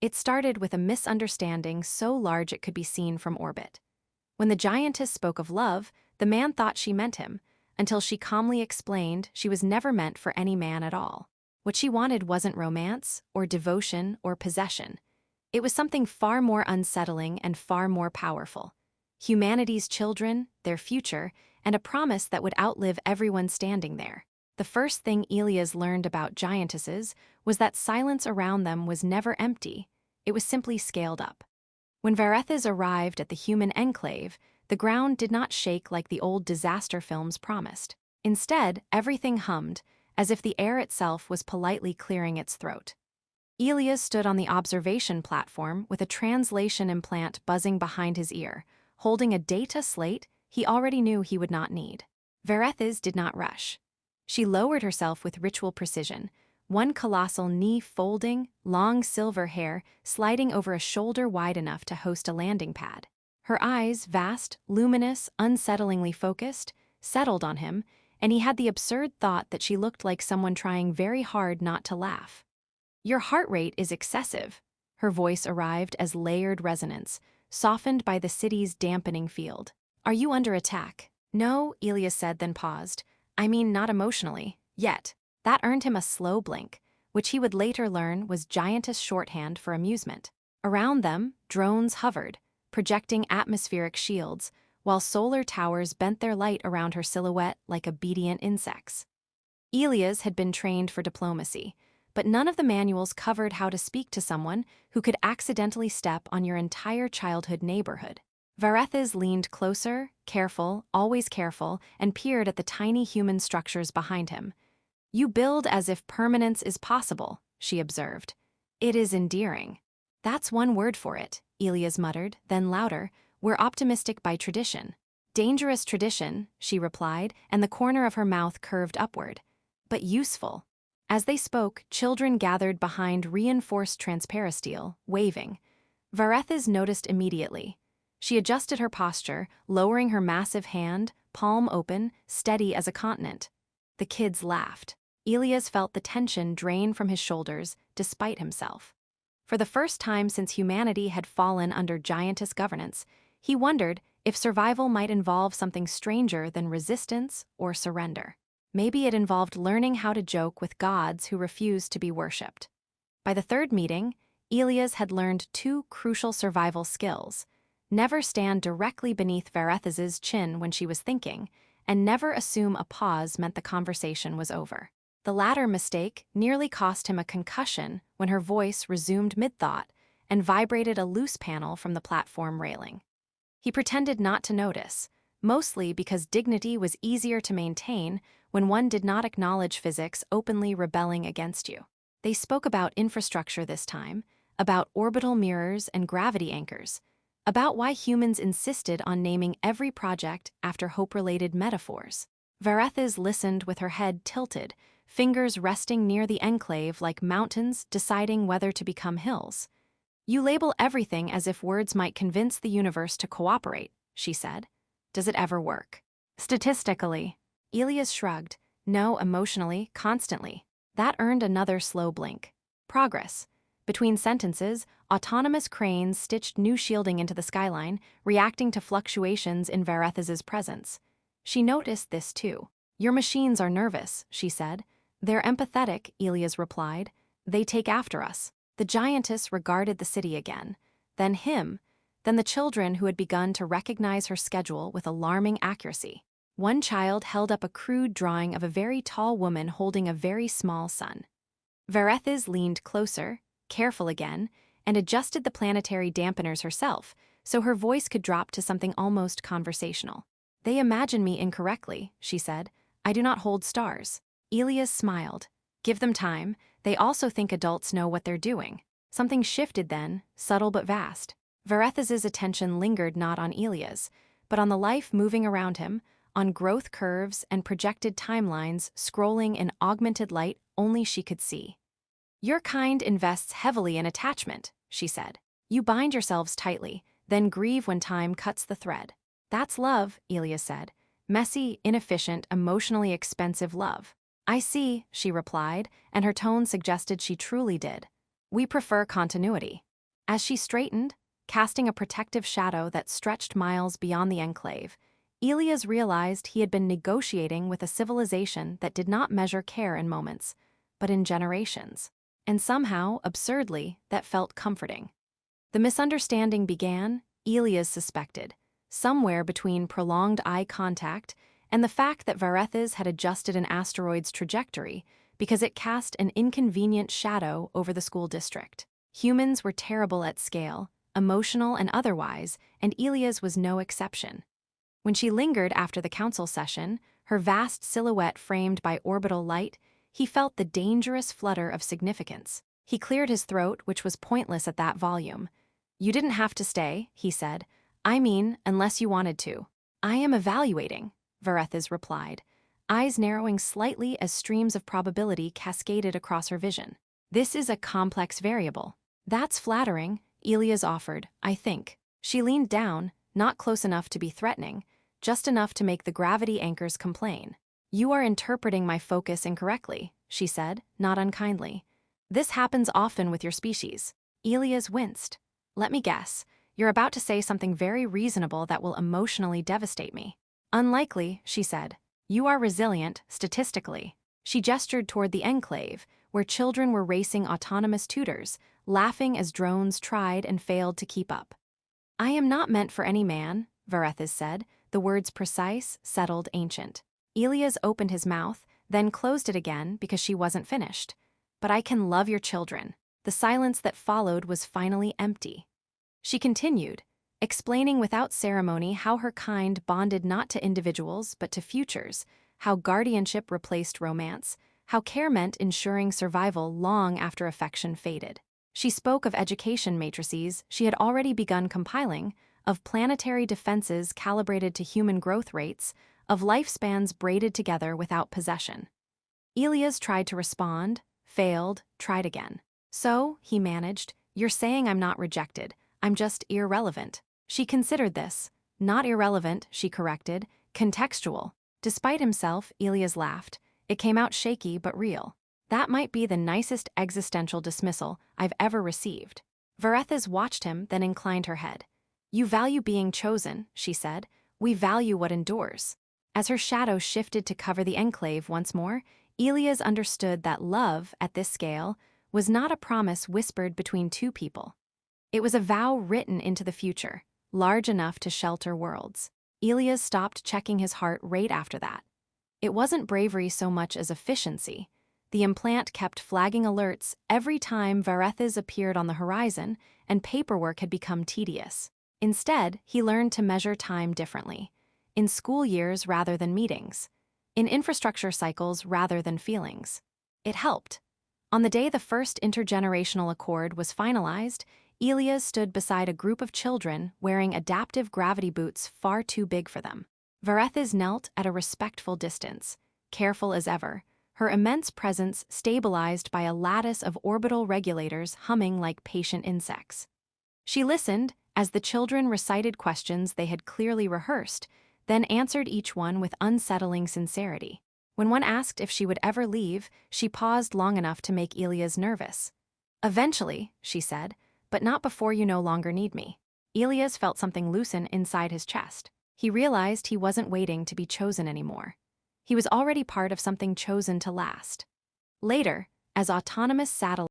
It started with a misunderstanding so large it could be seen from orbit. When the giantess spoke of love, the man thought she meant him, until she calmly explained she was never meant for any man at all. What she wanted wasn't romance, or devotion, or possession. It was something far more unsettling and far more powerful. Humanity's children, their future, and a promise that would outlive everyone standing there. The first thing Elias learned about giantesses was that silence around them was never empty, it was simply scaled up. When Varethas arrived at the human enclave, the ground did not shake like the old disaster films promised. Instead, everything hummed, as if the air itself was politely clearing its throat. Elias stood on the observation platform with a translation implant buzzing behind his ear, holding a data slate he already knew he would not need. Varethas did not rush. She lowered herself with ritual precision, one colossal knee folding, long silver hair sliding over a shoulder wide enough to host a landing pad. Her eyes, vast, luminous, unsettlingly focused, settled on him, and he had the absurd thought that she looked like someone trying very hard not to laugh. "Your heart rate is excessive." Her voice arrived as layered resonance, softened by the city's dampening field. "Are you under attack?" "No," Elias said, then paused. "I mean, not emotionally. Yet." That earned him a slow blink, which he would later learn was giantess shorthand for amusement. Around them, drones hovered, projecting atmospheric shields, while solar towers bent their light around her silhouette like obedient insects. Elias had been trained for diplomacy, but none of the manuals covered how to speak to someone who could accidentally step on your entire childhood neighborhood. Varethas leaned closer, careful, always careful, and peered at the tiny human structures behind him. "You build as if permanence is possible," she observed. "It is endearing." "That's one word for it," Elias muttered, then louder, "we're optimistic by tradition." "Dangerous tradition," she replied, and the corner of her mouth curved upward. "But useful." As they spoke, children gathered behind reinforced transparasteel, waving. Varethas noticed immediately. She adjusted her posture, lowering her massive hand, palm open, steady as a continent. The kids laughed. Elias felt the tension drain from his shoulders, despite himself. For the first time since humanity had fallen under giantess governance, he wondered if survival might involve something stranger than resistance or surrender. Maybe it involved learning how to joke with gods who refused to be worshipped. By the third meeting, Elias had learned two crucial survival skills: never stand directly beneath Varethas's chin when she was thinking, and never assume a pause meant the conversation was over. The latter mistake nearly cost him a concussion when her voice resumed mid-thought and vibrated a loose panel from the platform railing. He pretended not to notice, mostly because dignity was easier to maintain when one did not acknowledge physics openly rebelling against you. They spoke about infrastructure this time, about orbital mirrors and gravity anchors, about why humans insisted on naming every project after hope-related metaphors. Varethas listened with her head tilted, fingers resting near the enclave like mountains deciding whether to become hills. "You label everything as if words might convince the universe to cooperate," she said. "Does it ever work?" "Statistically." Elias shrugged. "No, emotionally, constantly." That earned another slow blink. Progress. Between sentences, autonomous cranes stitched new shielding into the skyline, reacting to fluctuations in Varethas's presence. She noticed this too. "Your machines are nervous," she said. "They're empathetic," Elias replied. "They take after us." The giantess regarded the city again, then him, then the children who had begun to recognize her schedule with alarming accuracy. One child held up a crude drawing of a very tall woman holding a very small son. Varethas leaned closer, careful again, and adjusted the planetary dampeners herself, so her voice could drop to something almost conversational. "They imagine me incorrectly," she said. "I do not hold stars." Elias smiled. "Give them time. They also think adults know what they're doing." Something shifted then, subtle but vast. Varethas's attention lingered not on Elias, but on the life moving around him, on growth curves and projected timelines scrolling in augmented light only she could see. "Your kind invests heavily in attachment," she said. "You bind yourselves tightly, then grieve when time cuts the thread." "That's love," Elias said. "Messy, inefficient, emotionally expensive love." "I see," she replied, and her tone suggested she truly did. "We prefer continuity." As she straightened, casting a protective shadow that stretched miles beyond the enclave, Elias realized he had been negotiating with a civilization that did not measure care in moments, but in generations. And somehow, absurdly, that felt comforting. The misunderstanding began, Elias suspected, somewhere between prolonged eye contact and the fact that Giantesses had adjusted an asteroid's trajectory because it cast an inconvenient shadow over the school district. Humans were terrible at scale, emotional and otherwise, and Elias was no exception. When she lingered after the council session, her vast silhouette framed by orbital light, he felt the dangerous flutter of significance. He cleared his throat, which was pointless at that volume. "You didn't have to stay," he said. "I mean, unless you wanted to." "I am evaluating," Giantess replied, eyes narrowing slightly as streams of probability cascaded across her vision. "This is a complex variable." "That's flattering," Elias offered, "I think." She leaned down, not close enough to be threatening, just enough to make the gravity anchors complain. "You are interpreting my focus incorrectly," she said, not unkindly. "This happens often with your species." Elias winced. "Let me guess. You're about to say something very reasonable that will emotionally devastate me." "Unlikely," she said. "You are resilient, statistically." She gestured toward the enclave, where children were racing autonomous tutors, laughing as drones tried and failed to keep up. "I am not meant for any man," Giantess said, the words precise, settled, ancient. Elias opened his mouth, then closed it again because she wasn't finished. "But I can love your children." The silence that followed was finally empty. She continued, explaining without ceremony how her kind bonded not to individuals but to futures, how guardianship replaced romance, how care meant ensuring survival long after affection faded. She spoke of education matrices she had already begun compiling, of planetary defenses calibrated to human growth rates, of lifespans braided together without possession. Elias tried to respond, failed, tried again. "So," he managed, "you're saying I'm not rejected, I'm just irrelevant." She considered this. "Not irrelevant," she corrected, "contextual." Despite himself, Elias laughed. It came out shaky but real. "That might be the nicest existential dismissal I've ever received." Giantess watched him, then inclined her head. "You value being chosen," she said. "We value what endures." As her shadow shifted to cover the enclave once more, Elias understood that love, at this scale, was not a promise whispered between two people. It was a vow written into the future, large enough to shelter worlds. Elias stopped checking his heart rate after that. It wasn't bravery so much as efficiency. The implant kept flagging alerts every time Giantess appeared on the horizon, and paperwork had become tedious. Instead, he learned to measure time differently. In school years rather than meetings. In infrastructure cycles rather than feelings. It helped. On the day the first intergenerational accord was finalized, Elias stood beside a group of children wearing adaptive gravity boots far too big for them. Giantess knelt at a respectful distance, careful as ever, her immense presence stabilized by a lattice of orbital regulators humming like patient insects. She listened as the children recited questions they had clearly rehearsed, then answered each one with unsettling sincerity. When one asked if she would ever leave, she paused long enough to make Elias nervous. "Eventually," she said, "but not before you no longer need me." Elias felt something loosen inside his chest. He realized he wasn't waiting to be chosen anymore. He was already part of something chosen to last. Later, as autonomous satellites